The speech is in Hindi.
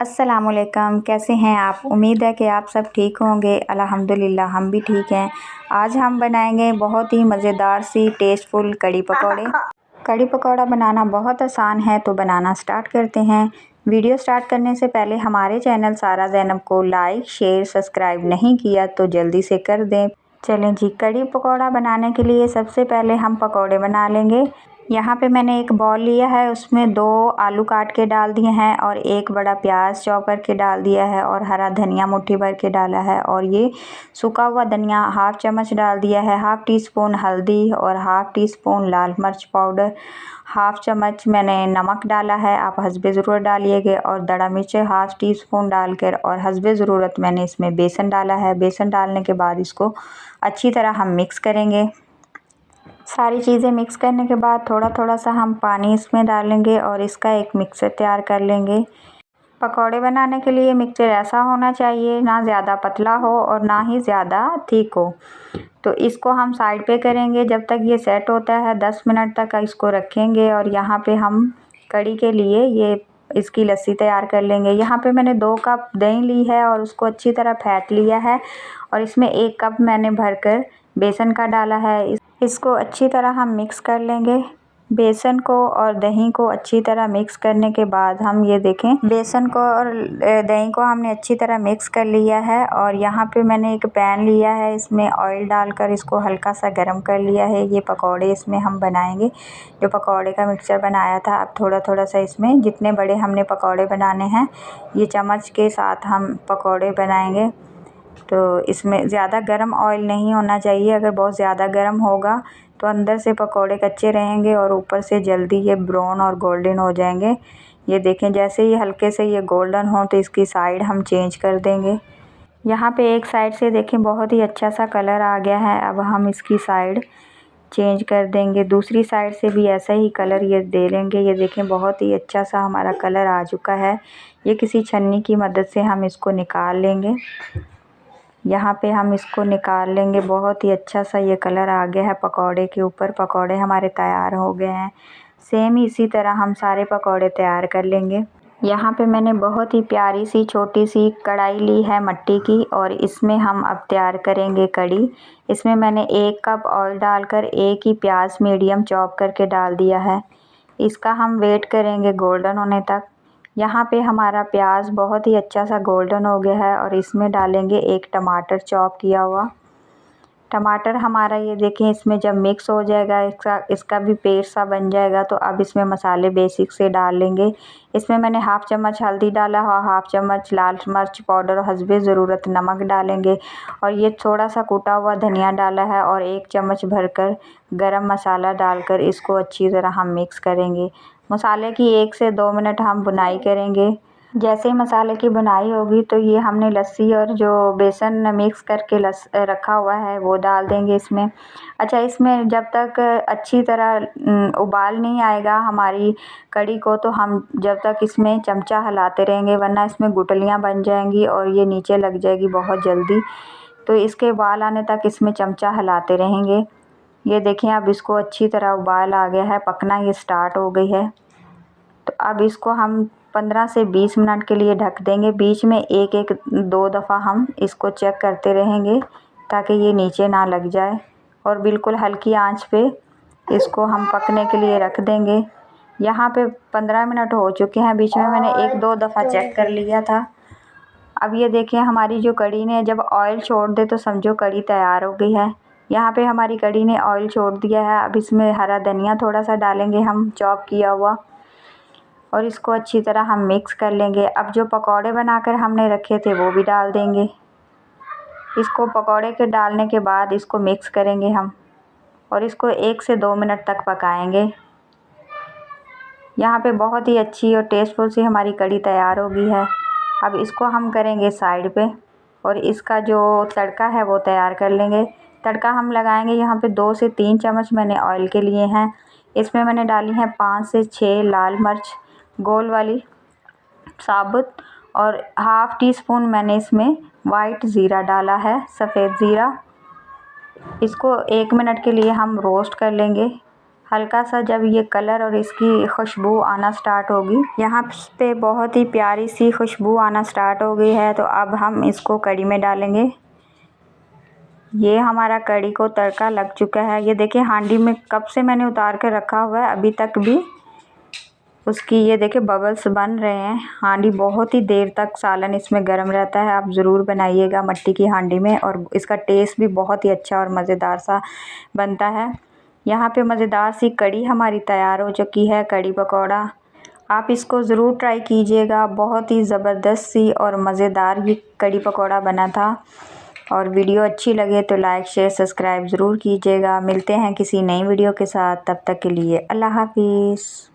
अस्सलामुअलैकुम, कैसे हैं आप। उम्मीद है कि आप सब ठीक होंगे। अल्हम्दुलिल्लाह हम भी ठीक हैं। आज हम बनाएंगे बहुत ही मज़ेदार सी टेस्टफुल कड़ी पकौड़े। कड़ी पकौड़ा बनाना बहुत आसान है, तो बनाना स्टार्ट करते हैं। वीडियो स्टार्ट करने से पहले हमारे चैनल सारा ज़ैनब को लाइक शेयर सब्सक्राइब नहीं किया तो जल्दी से कर दें। चलें जी, कड़ी पकौड़ा बनाने के लिए सबसे पहले हम पकौड़े बना लेंगे। यहाँ पे मैंने एक बॉल लिया है, उसमें 2 आलू काट के डाल दिए हैं और एक बड़ा प्याज चॉप करके डाल दिया है और हरा धनिया मुट्ठी भर के डाला है और ये सूखा हुआ धनिया हाफ़ चम्मच डाल दिया है। हाफ़ टी स्पून हल्दी और हाफ़ टी स्पून लाल मिर्च पाउडर, हाफ़ चम्मच मैंने नमक डाला है, आप हस्बे ज़रूरत डालिएगा। और दड़ा मिर्च हाफ़ टी स्पून डालकर और हस्बे ज़रूरत मैंने इसमें बेसन डाला है। बेसन डालने के बाद इसको अच्छी तरह हम मिक्स करेंगे। सारी चीज़ें मिक्स करने के बाद थोड़ा थोड़ा सा हम पानी इसमें डालेंगे और इसका एक मिक्सर तैयार कर लेंगे। पकौड़े बनाने के लिए मिक्सर ऐसा होना चाहिए, ना ज़्यादा पतला हो और ना ही ज़्यादा थिक हो। तो इसको हम साइड पे करेंगे जब तक ये सेट होता है। 10 मिनट तक इसको रखेंगे और यहाँ पे हम कड़ी के लिए ये इसकी लस्सी तैयार कर लेंगे। यहाँ पे मैंने 2 कप दही ली है और उसको अच्छी तरह फेंट लिया है और इसमें 1 कप मैंने भरकर बेसन का डाला है। इसको अच्छी तरह हम मिक्स कर लेंगे। बेसन को और दही को अच्छी तरह मिक्स करने के बाद हम ये देखें, बेसन को और दही को हमने अच्छी तरह मिक्स कर लिया है। और यहाँ पे मैंने एक पैन लिया है, इसमें ऑयल डालकर इसको हल्का सा गर्म कर लिया है। ये पकौड़े इसमें हम बनाएंगे, जो पकौड़े का मिक्सचर बनाया था। अब थोड़ा थोड़ा सा इसमें जितने बड़े हमने पकौड़े बनाने हैं, ये चम्मच के साथ हम पकौड़े बनाएंगे। तो इसमें ज़्यादा गर्म ऑयल नहीं होना चाहिए, अगर बहुत ज़्यादा गर्म होगा तो अंदर से पकोड़े कच्चे रहेंगे और ऊपर से जल्दी ये ब्राउन और गोल्डन हो जाएंगे। ये देखें, जैसे ही हल्के से ये गोल्डन हो तो इसकी साइड हम चेंज कर देंगे। यहाँ पे एक साइड से देखें बहुत ही अच्छा सा कलर आ गया है। अब हम इसकी साइड चेंज कर देंगे, दूसरी साइड से भी ऐसा ही कलर ये दे लेंगे। ये देखें बहुत ही अच्छा सा हमारा कलर आ चुका है। ये किसी छन्नी की मदद से हम इसको निकाल लेंगे। यहाँ पे हम इसको निकाल लेंगे। बहुत ही अच्छा सा ये कलर आ गया है पकौड़े के ऊपर। पकौड़े हमारे तैयार हो गए हैं। सेम इसी तरह हम सारे पकौड़े तैयार कर लेंगे। यहाँ पे मैंने बहुत ही प्यारी सी छोटी सी कढ़ाई ली है मट्टी की और इसमें हम अब तैयार करेंगे कड़ी। इसमें मैंने 1 कप ऑयल डालकर 1 ही प्याज मीडियम चॉप करके डाल दिया है। इसका हम वेट करेंगे गोल्डन होने तक। यहाँ पे हमारा प्याज बहुत ही अच्छा सा गोल्डन हो गया है और इसमें डालेंगे 1 टमाटर चॉप किया हुआ। टमाटर हमारा ये देखें इसमें जब मिक्स हो जाएगा, इसका भी पेस्ट सा बन जाएगा। तो अब इसमें मसाले बेसिक से डाल लेंगे। इसमें मैंने हाफ़ चम्मच हल्दी डाला और हाफ़ चम्मच लाल मिर्च पाउडर और हस्बे ज़रूरत नमक डालेंगे। और ये थोड़ा सा कूटा हुआ धनिया डाला है और 1 चम्मच भरकर गरम मसाला डालकर इसको अच्छी तरह हम मिक्स करेंगे। मसाले की 1 से 2 मिनट हम भुनाई करेंगे। जैसे ही मसाले की बुनाई होगी तो ये हमने लस्सी और जो बेसन मिक्स करके रखा हुआ है वो डाल देंगे इसमें। अच्छा, इसमें जब तक अच्छी तरह उबाल नहीं आएगा हमारी कड़ी को, तो हम जब तक इसमें चमचा हिलाते रहेंगे, वरना इसमें गुठलियाँ बन जाएंगी और ये नीचे लग जाएगी बहुत जल्दी। तो इसके उबाल आने तक इसमें चमचा हिलाते रहेंगे। ये देखें, अब इसको अच्छी तरह उबाल आ गया है, पकना ये स्टार्ट हो गई है। तो अब इसको हम 15 से 20 मिनट के लिए ढक देंगे। बीच में एक एक 2 दफ़ा हम इसको चेक करते रहेंगे ताकि ये नीचे ना लग जाए। और बिल्कुल हल्की आंच पे इसको हम पकने के लिए रख देंगे। यहाँ पे 15 मिनट हो चुके हैं। बीच में मैंने 1-2 दफ़ा चेक कर लिया था। अब ये देखें, हमारी जो कड़ी ने जब ऑयल छोड़ दे तो समझो कड़ी तैयार हो गई है। यहाँ पे हमारी कड़ी ने ऑयल छोड़ दिया है। अब इसमें हरा धनिया थोड़ा सा डालेंगे हम चॉप किया हुआ और इसको अच्छी तरह हम मिक्स कर लेंगे। अब जो पकौड़े बनाकर हमने रखे थे वो भी डाल देंगे। इसको पकौड़े के डालने के बाद इसको मिक्स करेंगे हम और इसको 1 से 2 मिनट तक पकाएंगे। यहाँ पे बहुत ही अच्छी और टेस्टफुल सी हमारी कड़ी तैयार हो गई है। अब इसको हम करेंगे साइड पे और इसका जो तड़का है वो तैयार कर लेंगे। तड़का हम लगाएंगे, यहाँ पे 2 से 3 चम्मच मैंने ऑयल के लिए हैं। इसमें मैंने डाली हैं 5 से 6 लाल मिर्च गोल वाली साबुत और हाफ़ टी स्पून मैंने इसमें वाइट ज़ीरा डाला है, सफ़ेद ज़ीरा। इसको 1 मिनट के लिए हम रोस्ट कर लेंगे हल्का सा जब ये कलर और इसकी खुशबू आना स्टार्ट होगी, यहाँ पे बहुत ही प्यारी सी खुशबू आना स्टार्ट हो गई है, तो अब हम इसको कढ़ी में डालेंगे। ये हमारा कढ़ी को तड़का लग चुका है। ये देखिए हांडी में कब से मैंने उतार कर रखा हुआ है, अभी तक भी उसकी ये देखिए बबल्स बन रहे हैं। हांडी बहुत ही देर तक सालन इसमें गर्म रहता है। आप ज़रूर बनाइएगा मट्टी की हांडी में, और इसका टेस्ट भी बहुत ही अच्छा और मज़ेदार सा बनता है। यहाँ पे मज़ेदार सी कढ़ी हमारी तैयार हो चुकी है, कढ़ी पकौड़ा। आप इसको ज़रूर ट्राई कीजिएगा। बहुत ही ज़बरदस्त सी और मज़ेदार ये कढ़ी पकौड़ा बना था। और वीडियो अच्छी लगे तो लाइक शेयर सब्सक्राइब ज़रूर कीजिएगा। मिलते हैं किसी नई वीडियो के साथ, तब तक के लिए अल्लाह हाफिज़।